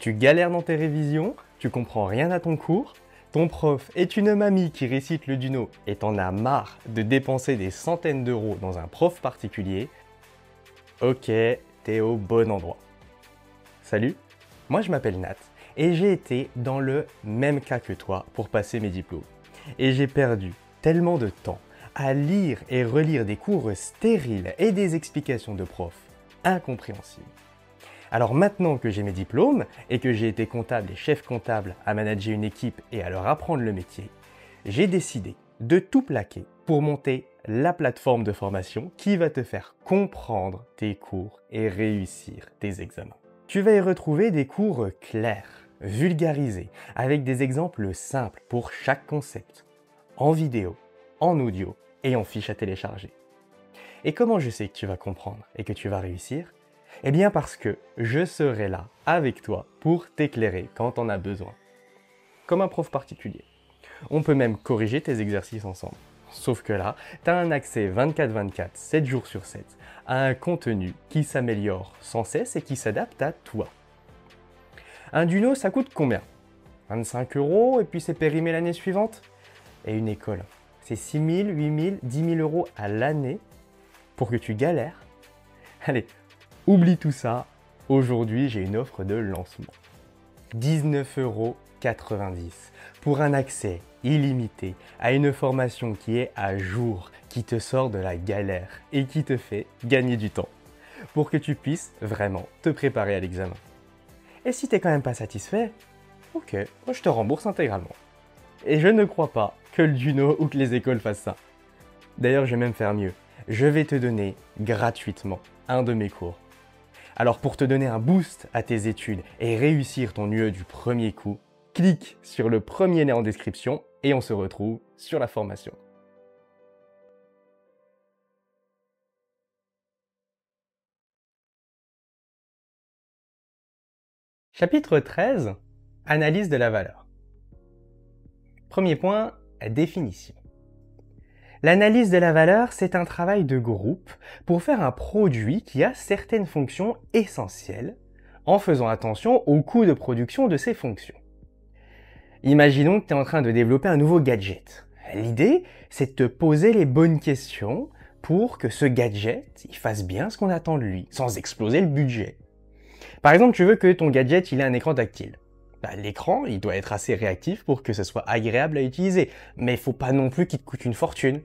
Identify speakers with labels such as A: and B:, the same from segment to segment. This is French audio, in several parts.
A: Tu galères dans tes révisions, tu comprends rien à ton cours, ton prof est une mamie qui récite le Duno et t'en as marre de dépenser des centaines d'euros dans un prof particulier. Ok, t'es au bon endroit. Salut, moi je m'appelle Nat et j'ai été dans le même cas que toi pour passer mes diplômes. Et j'ai perdu tellement de temps à lire et relire des cours stériles et des explications de profs incompréhensibles. Alors maintenant que j'ai mes diplômes et que j'ai été comptable et chef comptable à manager une équipe et à leur apprendre le métier, j'ai décidé de tout plaquer pour monter la plateforme de formation qui va te faire comprendre tes cours et réussir tes examens. Tu vas y retrouver des cours clairs, vulgarisés, avec des exemples simples pour chaque concept, en vidéo, en audio et en fiche à télécharger. Et comment je sais que tu vas comprendre et que tu vas réussir ? Eh bien parce que je serai là avec toi pour t'éclairer quand on a besoin. Comme un prof particulier. On peut même corriger tes exercices ensemble. Sauf que là, tu as un accès 24/24, 7 jours sur 7, à un contenu qui s'améliore sans cesse et qui s'adapte à toi. Un Duno, ça coûte combien ? 25 € et puis c'est périmé l'année suivante ? Et une école, c'est 6 000, 8 000, 10 000 € à l'année pour que tu galères ? Allez, oublie tout ça, aujourd'hui j'ai une offre de lancement. 19,90 € pour un accès illimité à une formation qui est à jour, qui te sort de la galère et qui te fait gagner du temps pour que tu puisses vraiment te préparer à l'examen. Et si t'es quand même pas satisfait, ok, moi je te rembourse intégralement. Et je ne crois pas que le Duno ou que les écoles fassent ça. D'ailleurs, je vais même faire mieux. Je vais te donner gratuitement un de mes cours. Alors pour te donner un boost à tes études et réussir ton UE du premier coup, clique sur le premier lien en description et on se retrouve sur la formation. Chapitre 13. Analyse de la valeur. Premier point, définition. L'analyse de la valeur, c'est un travail de groupe pour faire un produit qui a certaines fonctions essentielles, en faisant attention au coût de production de ces fonctions. Imaginons que tu es en train de développer un nouveau gadget. L'idée, c'est de te poser les bonnes questions pour que ce gadget il fasse bien ce qu'on attend de lui, sans exploser le budget. Par exemple, tu veux que ton gadget il ait un écran tactile. L'écran, il doit être assez réactif pour que ce soit agréable à utiliser, mais il ne faut pas non plus qu'il te coûte une fortune.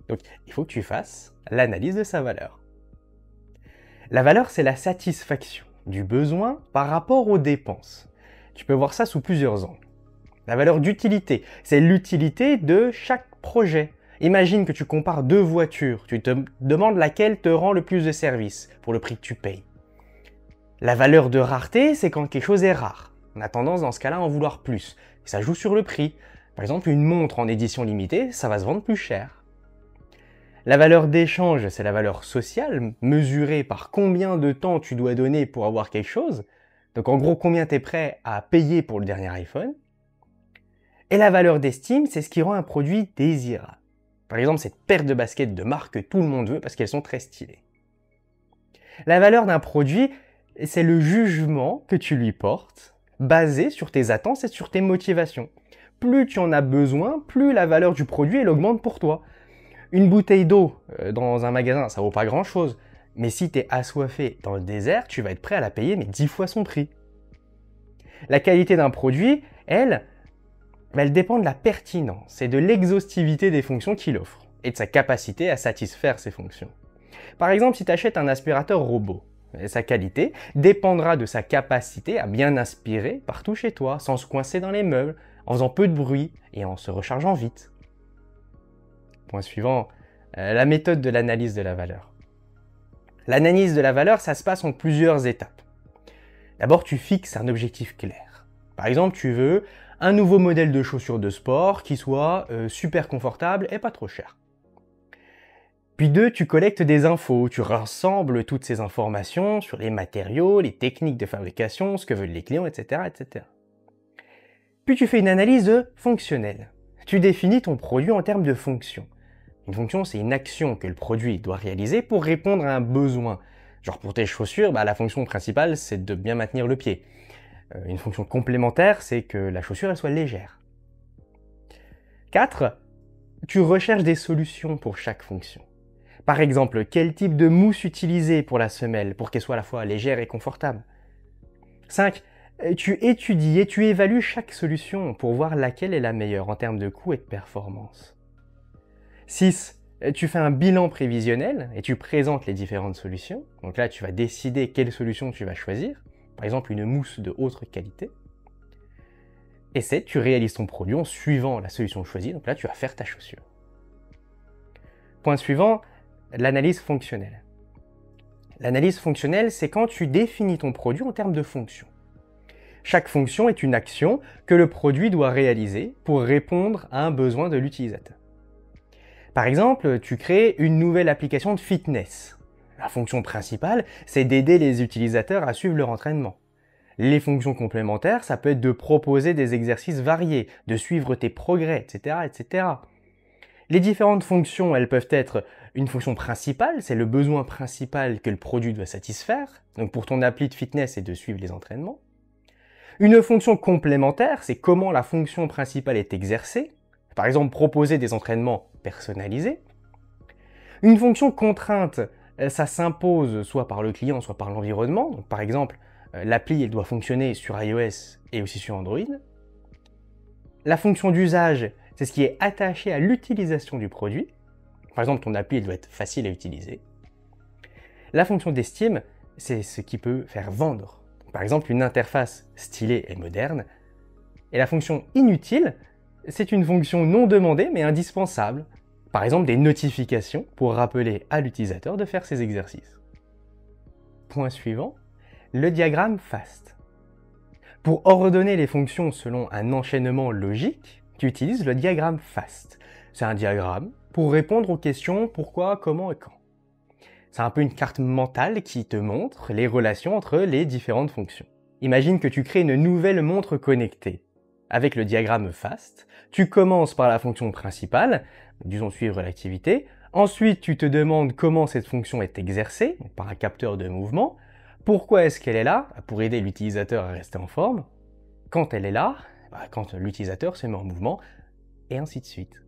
A: Donc, il faut que tu fasses l'analyse de sa valeur. La valeur, c'est la satisfaction du besoin par rapport aux dépenses. Tu peux voir ça sous plusieurs angles. La valeur d'utilité, c'est l'utilité de chaque projet. Imagine que tu compares deux voitures, tu te demandes laquelle te rend le plus de service pour le prix que tu payes. La valeur de rareté, c'est quand quelque chose est rare. On a tendance dans ce cas-là à en vouloir plus. Ça joue sur le prix. Par exemple, une montre en édition limitée, ça va se vendre plus cher. La valeur d'échange, c'est la valeur sociale, mesurée par combien de temps tu dois donner pour avoir quelque chose. Donc en gros, combien tu es prêt à payer pour le dernier iPhone. Et la valeur d'estime, c'est ce qui rend un produit désirable. Par exemple, cette paire de baskets de marque que tout le monde veut parce qu'elles sont très stylées. La valeur d'un produit, c'est le jugement que tu lui portes, basé sur tes attentes et sur tes motivations. Plus tu en as besoin, plus la valeur du produit elle augmente pour toi. Une bouteille d'eau dans un magasin, ça vaut pas grand-chose. Mais si tu es assoiffé dans le désert, tu vas être prêt à la payer mais 10 fois son prix. La qualité d'un produit, elle dépend de la pertinence et de l'exhaustivité des fonctions qu'il offre et de sa capacité à satisfaire ces fonctions. Par exemple, si tu achètes un aspirateur robot, sa qualité dépendra de sa capacité à bien aspirer partout chez toi, sans se coincer dans les meubles, en faisant peu de bruit et en se rechargeant vite. Point suivant, la méthode de l'analyse de la valeur. L'analyse de la valeur, ça se passe en plusieurs étapes. D'abord, tu fixes un objectif clair. Par exemple, tu veux un nouveau modèle de chaussures de sport qui soit super confortable et pas trop cher. Puis 2, tu collectes des infos, tu rassembles toutes ces informations sur les matériaux, les techniques de fabrication, ce que veulent les clients, etc., etc. Puis tu fais une analyse fonctionnelle. Tu définis ton produit en termes de fonction. Une fonction, c'est une action que le produit doit réaliser pour répondre à un besoin. Genre pour tes chaussures, la fonction principale, c'est de bien maintenir le pied. Une fonction complémentaire, c'est que la chaussure elle soit légère. 4. Tu recherches des solutions pour chaque fonction. Par exemple, quel type de mousse utiliser pour la semelle pour qu'elle soit à la fois légère et confortable. 5. Tu étudies et tu évalues chaque solution pour voir laquelle est la meilleure en termes de coût et de performance. 6. Tu fais un bilan prévisionnel et tu présentes les différentes solutions. Donc là, tu vas décider quelle solution tu vas choisir. Par exemple, une mousse de haute qualité. Et 7. Tu réalises ton produit en suivant la solution choisie. Donc là, tu vas faire ta chaussure. Point suivant, l'analyse fonctionnelle. L'analyse fonctionnelle, c'est quand tu définis ton produit en termes de fonctions. Chaque fonction est une action que le produit doit réaliser pour répondre à un besoin de l'utilisateur. Par exemple, tu crées une nouvelle application de fitness. La fonction principale, c'est d'aider les utilisateurs à suivre leur entraînement. Les fonctions complémentaires, ça peut être de proposer des exercices variés, de suivre tes progrès, etc., etc. Les différentes fonctions, elles peuvent être une fonction principale, c'est le besoin principal que le produit doit satisfaire. Donc pour ton appli de fitness, c'est de suivre les entraînements. Une fonction complémentaire, c'est comment la fonction principale est exercée. Par exemple, proposer des entraînements personnalisés. Une fonction contrainte, ça s'impose soit par le client, soit par l'environnement. Donc, par exemple, l'appli elle doit fonctionner sur iOS et aussi sur Android. La fonction d'usage, c'est ce qui est attaché à l'utilisation du produit. Par exemple, ton appli elle doit être facile à utiliser. La fonction d'estime, c'est ce qui peut faire vendre. Par exemple, une interface stylée et moderne. Et la fonction inutile, c'est une fonction non demandée mais indispensable. Par exemple, des notifications pour rappeler à l'utilisateur de faire ses exercices. Point suivant, le diagramme FAST. Pour ordonner les fonctions selon un enchaînement logique, tu utilises le diagramme FAST. C'est un diagramme pour répondre aux questions pourquoi, comment et quand. C'est un peu une carte mentale qui te montre les relations entre les différentes fonctions. Imagine que tu crées une nouvelle montre connectée. Avec le diagramme FAST, tu commences par la fonction principale, disons suivre l'activité. Ensuite, tu te demandes comment cette fonction est exercée, par un capteur de mouvement. Pourquoi est-ce qu'elle est là? Pour aider l'utilisateur à rester en forme. Quand elle est là, quand l'utilisateur se met en mouvement, et ainsi de suite.